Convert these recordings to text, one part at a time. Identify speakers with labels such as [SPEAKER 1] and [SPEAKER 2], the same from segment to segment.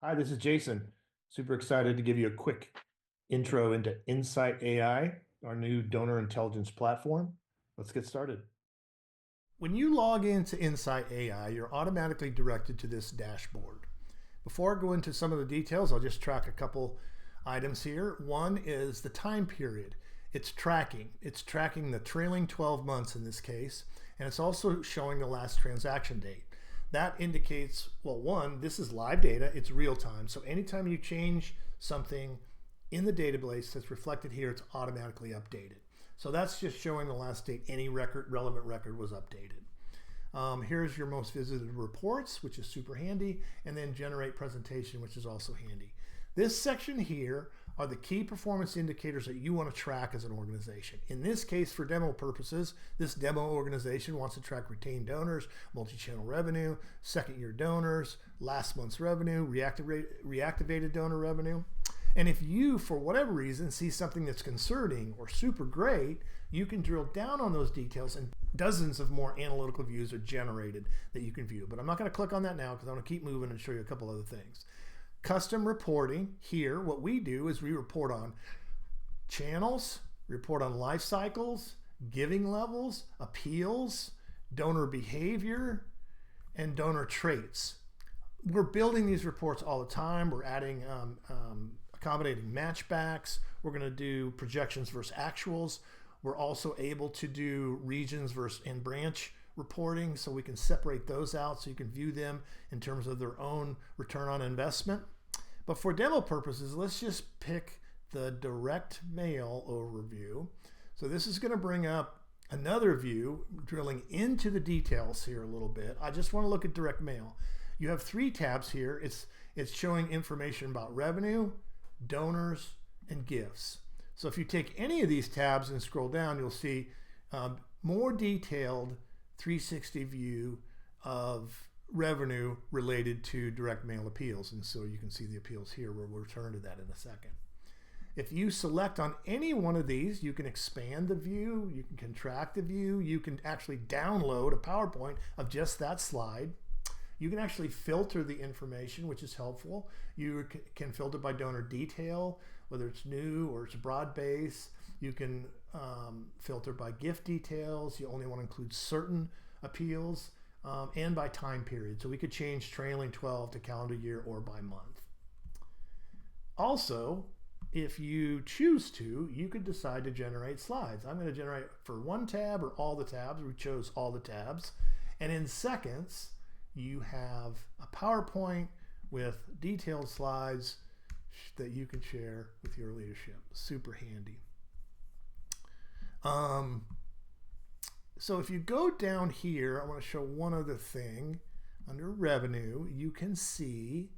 [SPEAKER 1] Hi, this is Jason. Super excited to give you a quick intro into Insight AI, our new donor intelligence platform. Let's get started. When you log into Insight AI, you're automatically directed to this dashboard. Before I go into some of the details, I'll just track a couple items here. One is the time period. It's tracking. It's tracking the trailing 12 months in this case, and it's also showing the last transaction date. That indicates, well, one, this is live data, it's real time. So anytime you change something in the database that's reflected here, it's automatically updated. So that's just showing the last date any relevant record was updated. Here's your most visited reports, which is super handy, and then generate presentation, which is also handy. This section here are the key performance indicators that you want to track as an organization. In this case, for demo purposes, this demo organization wants to track retained donors, multi-channel revenue, second-year donors, last month's revenue, reactivated donor revenue. And if you, for whatever reason, see something that's concerning or super great, you can drill down on those details and dozens of more analytical views are generated that you can view. But I'm not going to click on that now because I want to keep moving and show you a couple other things. Custom reporting here, what we do is we report on channels, report on life cycles, giving levels, appeals, donor behavior, and donor traits. We're building these reports all the time. We're adding accommodating matchbacks. We're going to do projections versus actuals. We're also able to do regions versus and branch reporting, so we can separate those out so you can view them in terms of their own return on investment. But for demo purposes, let's just pick the direct mail overview. So this is going to bring up another view, drilling into the details here a little bit. I just want to look at direct mail. You have three tabs here. It's showing information about revenue, donors, and gifts. So if you take any of these tabs and scroll down, you'll see more detailed 360 view of revenue related to direct mail appeals. And so you can see the appeals here. We'll return to that in a second. If you select on any one of these, you can expand the view, you can contract the view, you can actually download a PowerPoint of just that slide. You can actually filter the information, which is helpful. You can filter by donor detail, whether it's new or it's broad base. You can filter by gift details. You only want to include certain appeals, and by time period. So we could change trailing 12 to calendar year or by month. Also, if you choose to, you could decide to generate slides. I'm going to generate for one tab or all the tabs. We chose all the tabs. And in seconds, you have a PowerPoint with detailed slides that you can share with your leadership. Super handy. So if you go down here, I want to show one other thing. Under revenue, you can see,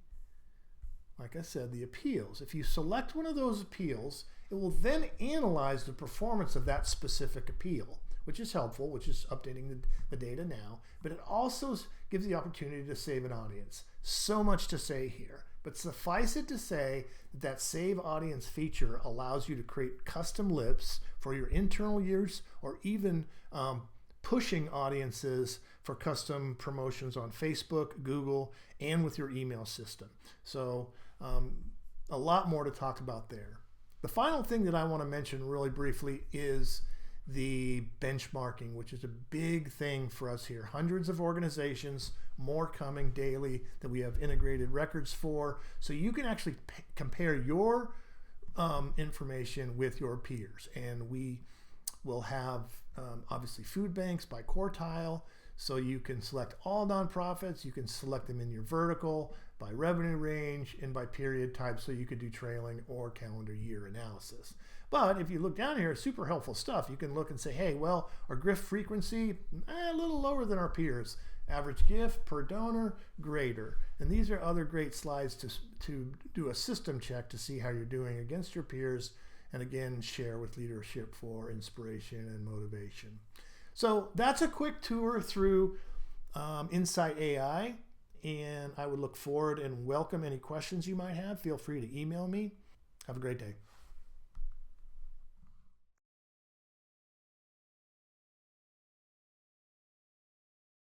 [SPEAKER 1] like I said, the appeals. If you select one of those appeals, it will then analyze the performance of that specific appeal, which is helpful, which is updating the data now, but it also gives the opportunity to save an audience. So much to say here, but suffice it to say that save audience feature allows you to create custom lists for your internal use, or even pushing audiences for custom promotions on Facebook, Google, and with your email system. So a lot more to talk about there. The final thing that I want to mention really briefly is the benchmarking, which is a big thing for us here. Hundreds of organizations, more coming daily that we have integrated records for. So you can actually compare your information with your peers. And we will have obviously food banks by quartile. So you can select all nonprofits. You can select them in your vertical by revenue range and by period type. So you could do trailing or calendar year analysis. But if you look down here, super helpful stuff. You can look and say, hey, well, our gift frequency, a little lower than our peers. Average gift per donor, greater. And these are other great slides to do a system check to see how you're doing against your peers. And again, share with leadership for inspiration and motivation. So that's a quick tour through Insight AI, and I would look forward and welcome any questions you might have. Feel free to email me. Have a great day.